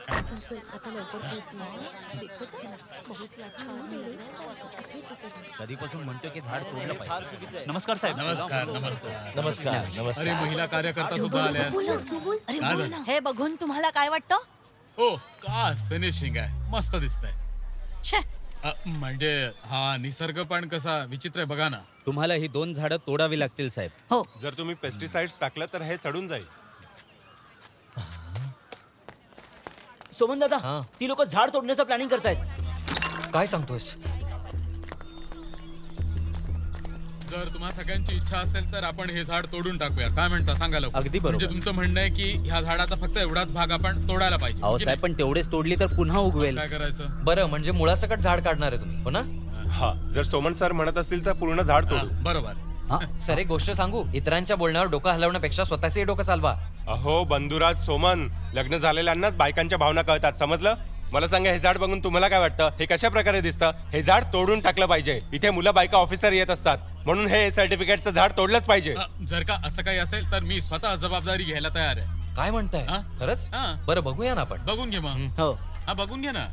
चल चल आता लवकर पोहोच ना. देखत चला बहुत ही अच्छा आहे. कधीपासून म्हणतो की झाड तोडलं पाहिजे. नमस्कार साहेब. नमस्कार नमस्कार नमस्कार नमस्कार. अरे महिला कार्यकर्ता सुद्धा आल्या अरे काय बोल झालं? ना. हे बघून तुम्हाला काय वाटतं? हो काय फिनिशिंग आहे मस्त दिसतंय छे म्हणजे हा निसर्ग पण कसा विचित्र आहे बघा ना. तुम्हाला ही 2 झाडं तोडावी लागतील साहेब. हो जर तुम्ही पेस्टिसाइड्स टाकलं तर हे सडून जाईल. सोमन दादा, हा. ती लोक झाड तोडण्याचं प्लॅनिंग करतायत. काय सांगतोयस? जर तुम्हा सगळ्यांची इच्छा असेल तर आपण हे झाड तोडून टाकूया. काय म्हणता सांगा लवकर. अगदी बरोबर. म्हणजे तुमचं म्हणणं आहे की ह्या झाडाचा फक्त एवढाच भाग आपण तोडायला पाहिजे. अहो की साहेब पण तेवढेच तोडली तर पुन्हा उगवेल. काय करायचं? बरं म्हणजे मुळासकट झाड काढणार आहे तुम्ही, हो ना? हा जर सोमन सर म्हणत असतील तर पूर्ण झाड हा, तोडू. बरोबर. सर एक गोष्ट सांगू, इतरांच्या बोलण्यावर डोकं हलवण्यापेक्षा स्वतःचे डोकं चालवा. अहो बंधुराज सोमन, लग्न झालेल्यांनाच बायकांच्या भावना कळतात समजलं. मला सांगा हे झाड बघून तुम्हाला काय वाटतं? हे कशा प्रकारे दिसतं? हे झाड तोडून टाकलं पाहिजे. इथे मुलं बायका ऑफिसर येत असतात म्हणून हे सर्टिफिकेटचं झाड तोडलंच पाहिजे. जर का असं काही असेल तर मी स्वतः जबाबदारी घ्यायला तयार आहे. काय म्हणताय? हा? खरंच? हा. बरं बघूया ना आपण. बघून घे मग. हो. हा बघून घे ना.